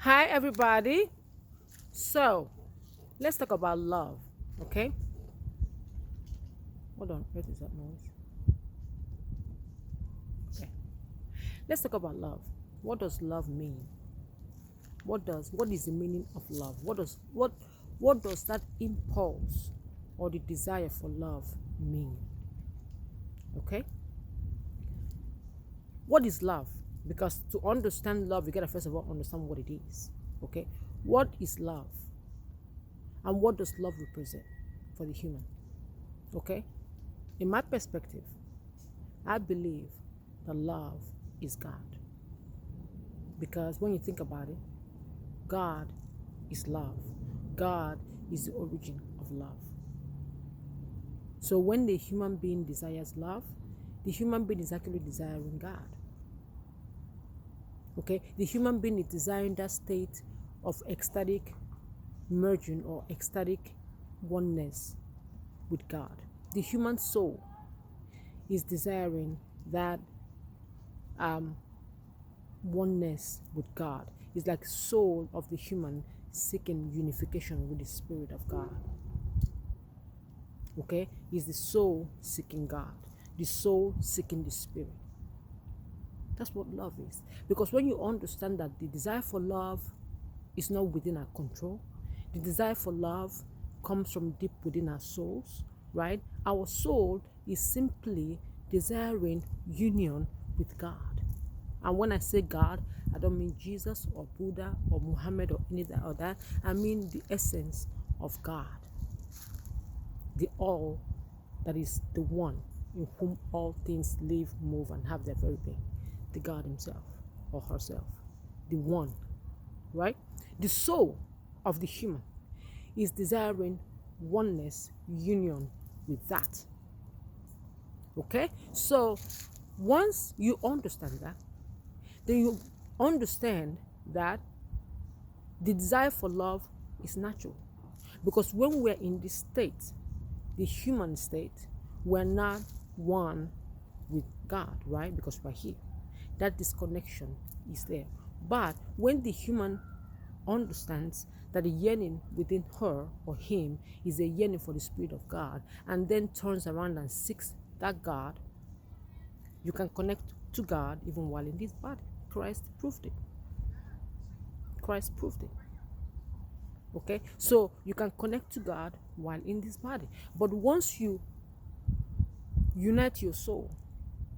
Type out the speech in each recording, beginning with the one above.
Hi, everybody. So, let's talk about love, okay? Hold on, what is that noise? Okay. Let's talk about love. What does love mean? What is the meaning of love? What does that impulse or the desire for love mean? Okay? What is love? Because to understand love, you gotta first of all understand what it is. Okay? What is love? And what does love represent for the human? Okay? In my perspective, I believe that love is God. Because when you think about it, God is love. God is the origin of love. So when the human being desires love, the human being is actually desiring God. Okay? The human being is desiring that state of ecstatic merging or ecstatic oneness with God. The human soul is desiring that oneness with God. It's like soul of the human seeking unification with the spirit of God. Okay? It's the soul seeking God, the soul seeking the spirit. That's what love is. Because when you understand that the desire for love is not within our control, the desire for love comes from deep within our souls, right? Our soul is simply desiring union with God. And when I say God, I don't mean Jesus or Buddha or Muhammad or any of that. I mean the essence of God, the all that is the one in whom all things live, move, and have their very being, the God himself or herself, the one, right? The soul of the human is desiring oneness, union with that. Okay? So once you understand that, then you understand that the desire for love is natural. Because when we're in this state, the human state, we're not one with God, right? Because we're here. That disconnection is there. But when the human understands that the yearning within her or him is a yearning for the Spirit of God, and then turns around and seeks that God, you can connect to God even while in this body. Christ proved it. Christ proved it. Okay, so you can connect to God while in this body. But once you unite your soul,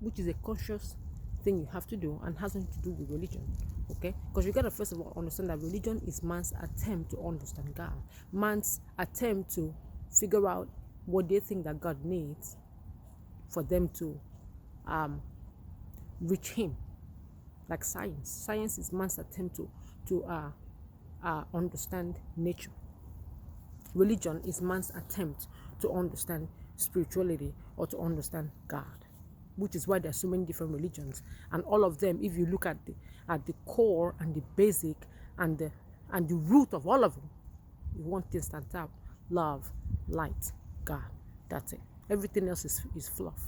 which is a conscious thing you have to do and has nothing to do with religion, okay, because you got to first of all understand that religion is man's attempt to understand God, man's attempt to figure out what they think that God needs for them to reach him. Like science is man's attempt to understand nature. Religion is man's attempt to understand spirituality or to understand God, which is why there are so many different religions, and all of them, if you look at the core and the basic and the root of all of them, if one thing stands out: love, light, God. That's it. Everything else is fluff.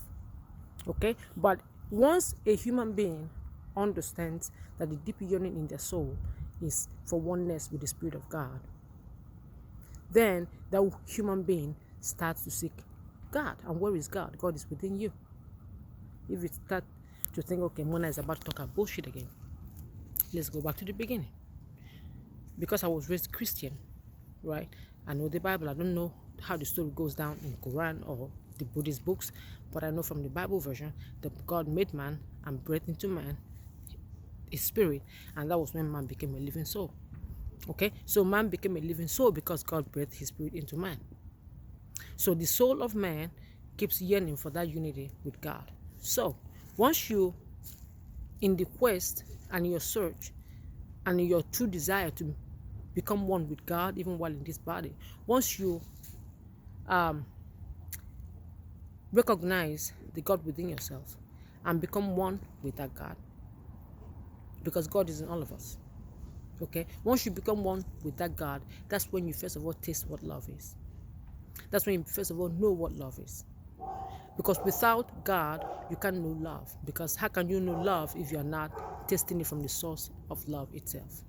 Okay, but once a human being understands that the deep yearning in their soul is for oneness with the Spirit of God, then that human being starts to seek God. And where is God? God is within you. If you start to think, okay, Mona is about to talk about bullshit again, let's go back to the beginning. Because I was raised Christian, right? I know the Bible. I don't know how the story goes down in Quran or the Buddhist books, but I know from the Bible version that God made man and breathed into man his spirit, and that was when man became a living soul. Okay, so man became a living soul because God breathed his spirit into man. So the soul of man keeps yearning for that unity with God. So once you, in the quest and your search and your true desire to become one with God, even while in this body, once you recognize the God within yourself and become one with that God, because God is in all of us. Okay, once you become one with that God, that's when you first of all taste what love is. That's when you first of all know what love is. Because without God, you can't know love. Because how can you know love if you are not tasting it from the source of love itself?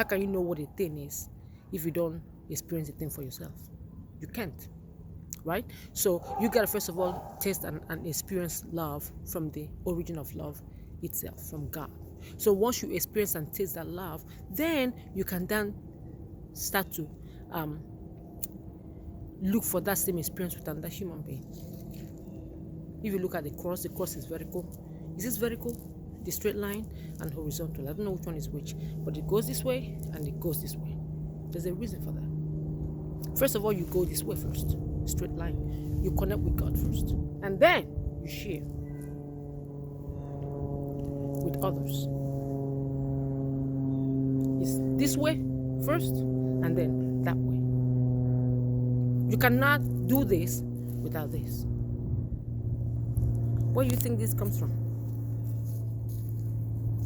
How can you know what a thing is if you don't experience the thing for yourself? You can't, right? So you gotta first of all taste and experience love from the origin of love itself, from God. So once you experience and taste that love, then you can then start to look for that same experience with another human being. If you look at the cross is vertical. Is this vertical? The straight line and horizontal. I don't know which one is which, but it goes this way and it goes this way. There's a reason for that. First of all, you go this way first, straight line. You connect with God first, and then you share with others. It's this way first, and then that way. You cannot do this without this. Where do you think this comes from?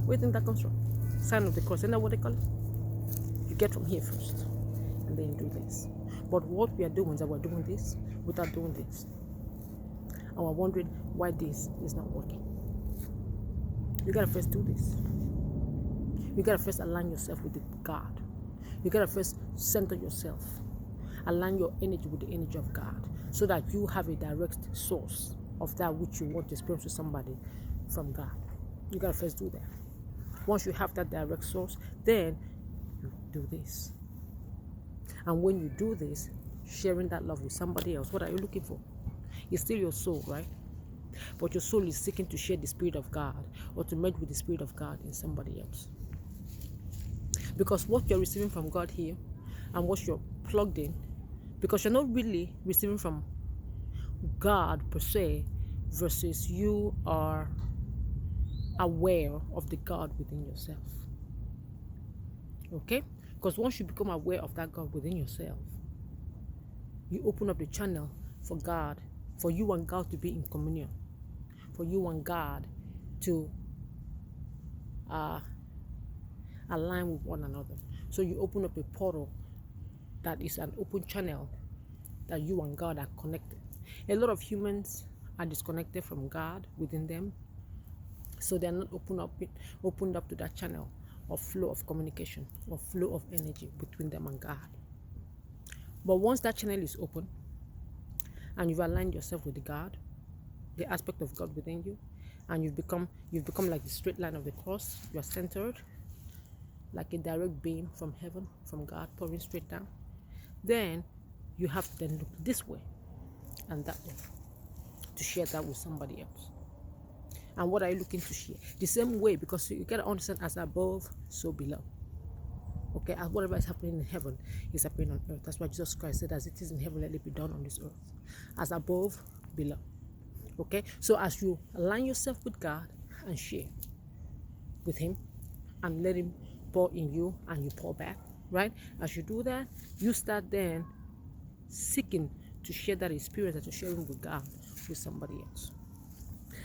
Where do you think that comes from? Sign of the cross. Isn't that what they call it? You get from here first, and then you do this. But what we are doing is that we're doing this without doing this. And we're wondering why this is not working. You gotta first do this. You gotta first align yourself with God. You gotta first center yourself. Align your energy with the energy of God, so that you have a direct source of that which you want to experience with somebody from God. You gotta first do that. Once you have that direct source, then you do this. And when you do this, sharing that love with somebody else, what are you looking for? It's still your soul, right? But your soul is seeking to share the Spirit of God, or to merge with the Spirit of God in somebody else. Because what you're receiving from God here and what you're plugged in, because you're not really receiving from God per se, versus you are aware of the God within yourself. Okay? Because once you become aware of that God within yourself, you open up the channel for God, for you and God to be in communion, for you and God to align with one another. So you open up a portal that is an open channel that you and God are connected. A lot of humans are disconnected from God within them, so they're not opened up to that channel of flow of communication, or flow of energy between them and God. But once that channel is open and you've aligned yourself with the God, the aspect of God within you, and you've become like the straight line of the cross, you are centered like a direct beam from heaven, from God, pouring straight down, then you have to then look this way and that way to share that with somebody else. And what are you looking to share? The same way, because you gotta understand, as above, so below. Okay, as whatever is happening in heaven is happening on earth. That's why Jesus Christ said, as it is in heaven, let it be done on this earth. As above, below. Okay, so as you align yourself with God and share with Him, and let Him pour in you and you pour back, right? As you do that, you start then seeking to share that experience that you're sharing with God with somebody else.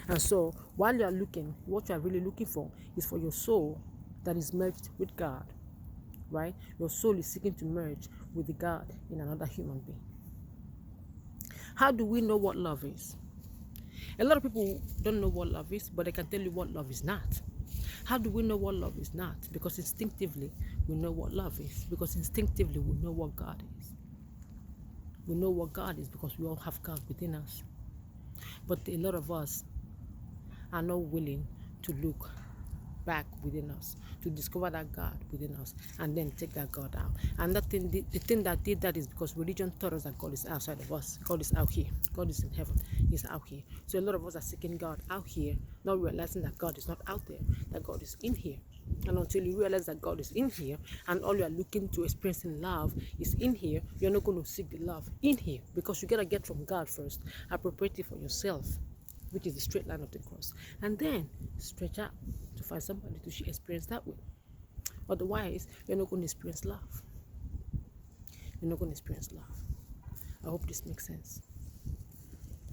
And so while you are looking, what you are really looking for is for your soul that is merged with God, right? Your soul is seeking to merge with the God in another human being. How do we know what love is? A lot of people don't know what love is, but they can tell you what love is not. How do we know what love is not? Because instinctively we know what love is. Because instinctively we know what God is. We know what God is because we all have God within us. But a lot of us are not willing to look back within us, to discover that God within us, and then take that God out. And that thing, the thing that did that is because religion taught us that God is outside of us. God is out here. God is in heaven. He's out here. So a lot of us are seeking God out here, not realizing that God is not out there, that God is in here. And until you realize that God is in here, and all you are looking to experience in love is in here, you're not going to seek the love in here, because you gotta get from God first, appropriate it for yourself, which is the straight line of the cross, and then stretch out to find somebody to experience that way. Otherwise, you're not going to experience love. You're not going to experience love. I hope this makes sense.